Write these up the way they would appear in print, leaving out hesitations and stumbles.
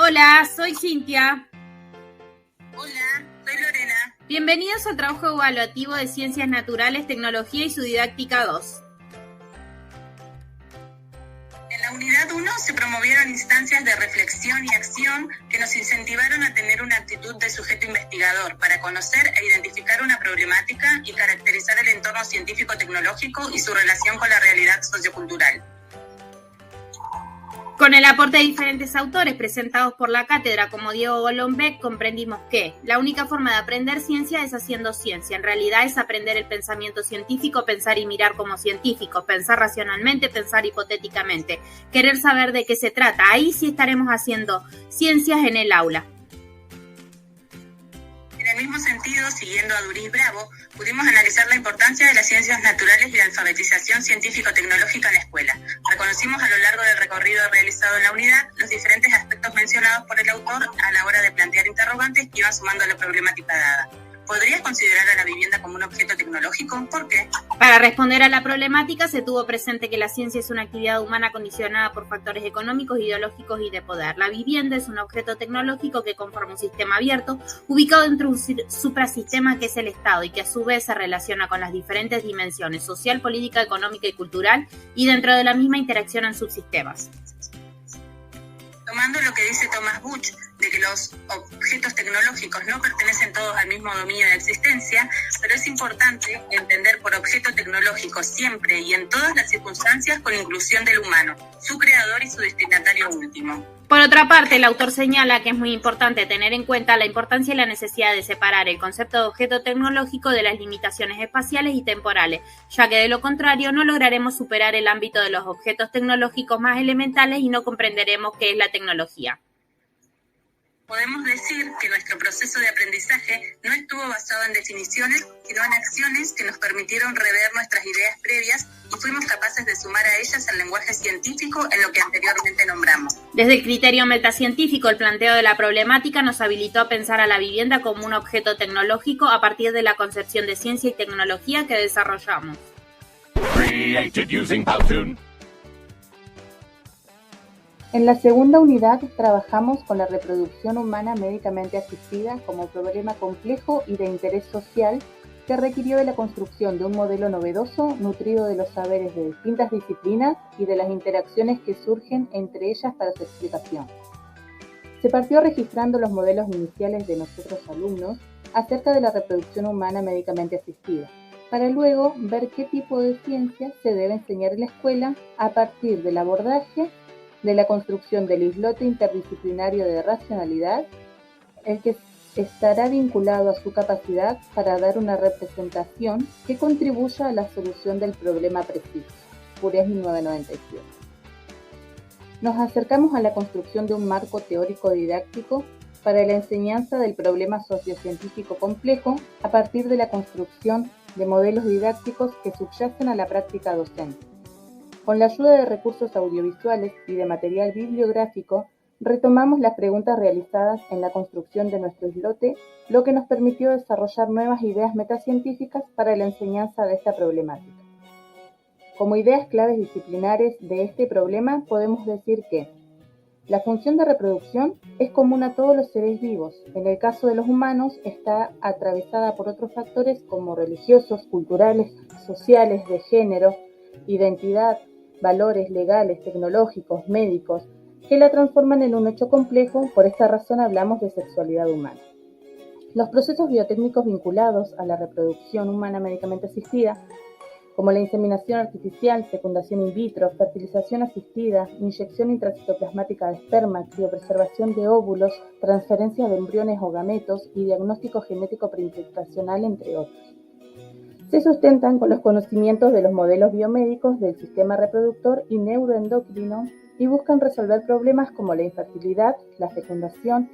Hola, soy Cintia. Hola, soy Lorena. Bienvenidos al trabajo evaluativo de Ciencias Naturales, Tecnología y su Didáctica 2. En la unidad 1 se promovieron instancias de reflexión y acción que nos incentivaron a tener una actitud de sujeto investigador para conocer e identificar una problemática y caracterizar el entorno científico-tecnológico y su relación con la realidad sociocultural. Con el aporte de diferentes autores presentados por la cátedra como Diego Golombek, comprendimos que la única forma de aprender ciencia es haciendo ciencia. En realidad es aprender el pensamiento científico, pensar y mirar como científicos, pensar racionalmente, pensar hipotéticamente, querer saber de qué se trata. Ahí sí estaremos haciendo ciencias en el aula. En el mismo sentido, siguiendo a Duris Bravo, pudimos analizar la importancia de las ciencias naturales y la alfabetización científico-tecnológica en la escuela. Reconocimos a lo largo del recorrido realizado en la unidad los diferentes aspectos mencionados por el autor a la hora de plantear interrogantes que iban sumando a la problemática dada. ¿Podrías considerar a la vivienda como un objeto tecnológico? ¿Por qué? Para responder a la problemática se tuvo presente que la ciencia es una actividad humana condicionada por factores económicos, ideológicos y de poder. La vivienda es un objeto tecnológico que conforma un sistema abierto, ubicado dentro de un suprasistema que es el Estado y que a su vez se relaciona con las diferentes dimensiones social, política, económica y cultural y dentro de la misma interacción en subsistemas. Tomando lo que dice Thomas Butch, de que los objetos tecnológicos no pertenecen todos al mismo dominio de existencia, pero es importante entender por objeto tecnológico siempre y en todas las circunstancias con inclusión del humano, su creador y su destinatario último. Por otra parte, el autor señala que es muy importante tener en cuenta la importancia y la necesidad de separar el concepto de objeto tecnológico de las limitaciones espaciales y temporales, ya que de lo contrario no lograremos superar el ámbito de los objetos tecnológicos más elementales y no comprenderemos qué es la tecnología. Podemos decir que nuestro proceso de aprendizaje no estuvo basado en definiciones, sino en acciones que nos permitieron rever nuestras ideas previas y fuimos capaces de sumar a ellas el lenguaje científico en lo que anteriormente nombramos. Desde el criterio metacientífico, el planteo de la problemática nos habilitó a pensar a la vivienda como un objeto tecnológico a partir de la concepción de ciencia y tecnología que desarrollamos. En la segunda unidad trabajamos con la reproducción humana médicamente asistida como problema complejo y de interés social que requirió de la construcción de un modelo novedoso nutrido de los saberes de distintas disciplinas y de las interacciones que surgen entre ellas para su explicación. Se partió registrando los modelos iniciales de nosotros alumnos acerca de la reproducción humana médicamente asistida, para luego ver qué tipo de ciencia se debe enseñar en la escuela a partir del abordaje de la construcción del islote interdisciplinario de racionalidad, el que estará vinculado a su capacidad para dar una representación que contribuya a la solución del problema preciso. Pures 1997. Nos acercamos a la construcción de un marco teórico didáctico para la enseñanza del problema sociocientífico complejo a partir de la construcción de modelos didácticos que subyacen a la práctica docente. Con la ayuda de recursos audiovisuales y de material bibliográfico, retomamos las preguntas realizadas en la construcción de nuestro islote, lo que nos permitió desarrollar nuevas ideas metacientíficas para la enseñanza de esta problemática. Como ideas claves disciplinares de este problema, podemos decir que la función de reproducción es común a todos los seres vivos. En el caso de los humanos, está atravesada por otros factores como religiosos, culturales, sociales, de género, identidad, valores legales, tecnológicos, médicos, que la transforman en un hecho complejo. Por esta razón hablamos de sexualidad humana. Los procesos biotécnicos vinculados a la reproducción humana médicamente asistida, como la inseminación artificial, fecundación in vitro, fertilización asistida, inyección intracitoplasmática de esperma, criopreservación de óvulos, transferencia de embriones o gametos y diagnóstico genético preimplantacional, entre otros, se sustentan con los conocimientos de los modelos biomédicos del sistema reproductor y neuroendocrino y buscan resolver problemas como la infertilidad, la fecundación,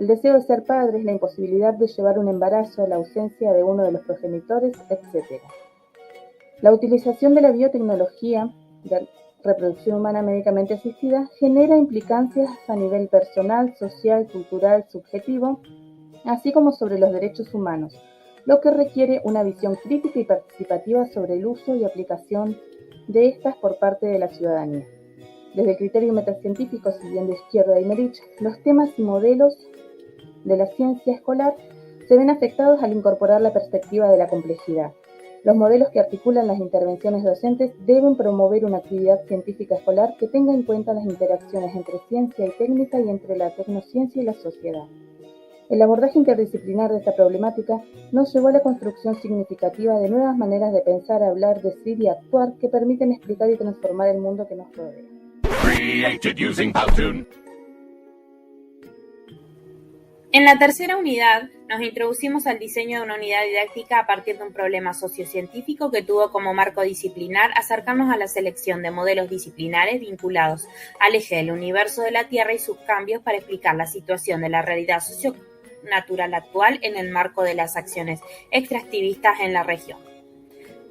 el deseo de ser padres, la imposibilidad de llevar un embarazo, la ausencia de uno de los progenitores, etc. La utilización de la biotecnología de reproducción humana médicamente asistida genera implicancias a nivel personal, social, cultural, subjetivo, así como sobre los derechos humanos, lo que requiere una visión crítica y participativa sobre el uso y aplicación de estas por parte de la ciudadanía. Desde el criterio metacientífico, siguiendo Izquierda y Merich, los temas y modelos de la ciencia escolar se ven afectados al incorporar la perspectiva de la complejidad. Los modelos que articulan las intervenciones docentes deben promover una actividad científica escolar que tenga en cuenta las interacciones entre ciencia y técnica y entre la tecnociencia y la sociedad. El abordaje interdisciplinar de esta problemática nos llevó a la construcción significativa de nuevas maneras de pensar, hablar, decir y actuar que permiten explicar y transformar el mundo que nos rodea. En la tercera unidad, nos introducimos al diseño de una unidad didáctica a partir de un problema sociocientífico que tuvo como marco disciplinar acercarnos a la selección de modelos disciplinares vinculados al eje del universo de la Tierra y sus cambios para explicar la situación de la realidad socionatural actual en el marco de las acciones extractivistas en la región.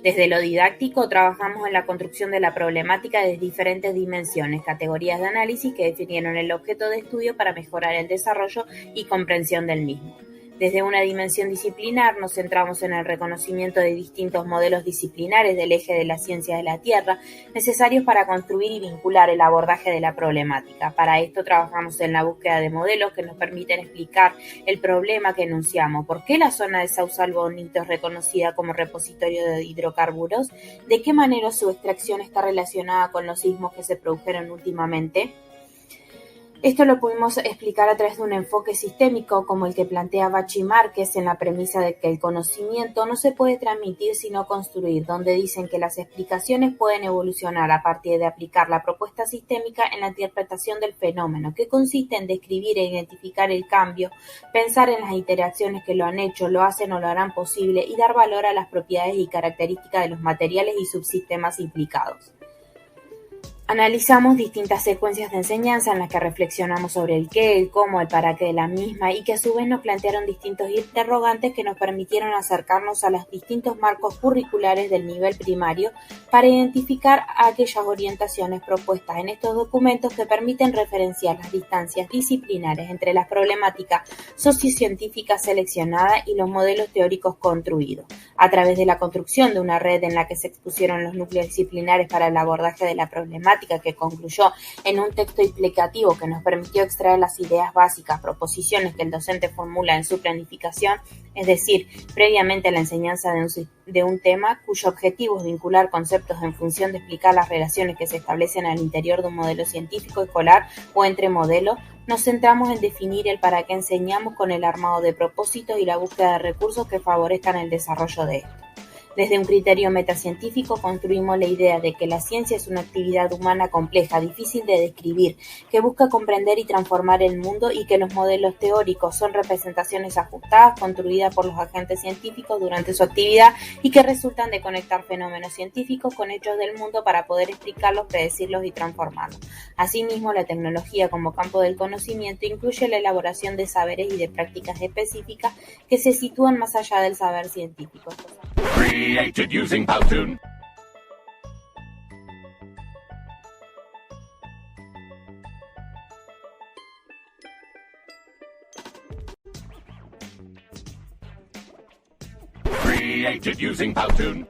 Desde lo didáctico, trabajamos en la construcción de la problemática de diferentes dimensiones, categorías de análisis que definieron el objeto de estudio para mejorar el desarrollo y comprensión del mismo. Desde una dimensión disciplinar nos centramos en el reconocimiento de distintos modelos disciplinares del eje de la ciencia de la Tierra necesarios para construir y vincular el abordaje de la problemática. Para esto trabajamos en la búsqueda de modelos que nos permiten explicar el problema que enunciamos. ¿Por qué la zona de Sausal Bonito es reconocida como repositorio de hidrocarburos? ¿De qué manera su extracción está relacionada con los sismos que se produjeron últimamente? Esto lo pudimos explicar a través de un enfoque sistémico como el que plantea Bachi Márquez en la premisa de que el conocimiento no se puede transmitir sino construir, donde dicen que las explicaciones pueden evolucionar a partir de aplicar la propuesta sistémica en la interpretación del fenómeno, que consiste en describir e identificar el cambio, pensar en las interacciones que lo han hecho, lo hacen o lo harán posible y dar valor a las propiedades y características de los materiales y subsistemas implicados. Analizamos distintas secuencias de enseñanza en las que reflexionamos sobre el qué, el cómo, el para qué de la misma y que a su vez nos plantearon distintos interrogantes que nos permitieron acercarnos a los distintos marcos curriculares del nivel primario para identificar aquellas orientaciones propuestas en estos documentos que permiten referenciar las distancias disciplinares entre las problemáticas sociocientíficas seleccionadas y los modelos teóricos construidos, a través de la construcción de una red en la que se expusieron los núcleos disciplinares para el abordaje de la problemática que concluyó en un texto explicativo que nos permitió extraer las ideas básicas, proposiciones que el docente formula en su planificación, es decir, previamente a la enseñanza de un tema cuyo objetivo es vincular conceptos en función de explicar las relaciones que se establecen al interior de un modelo científico escolar o entre modelos. Nos centramos en definir el para qué enseñamos con el armado de propósitos y la búsqueda de recursos que favorezcan el desarrollo de esto. Desde un criterio metacientífico construimos la idea de que la ciencia es una actividad humana compleja, difícil de describir, que busca comprender y transformar el mundo y que los modelos teóricos son representaciones ajustadas construidas por los agentes científicos durante su actividad y que resultan de conectar fenómenos científicos con hechos del mundo para poder explicarlos, predecirlos y transformarlos. Asimismo, la tecnología como campo del conocimiento incluye la elaboración de saberes y de prácticas específicas que se sitúan más allá del saber científico. Created using Powtoon. Created using Powtoon.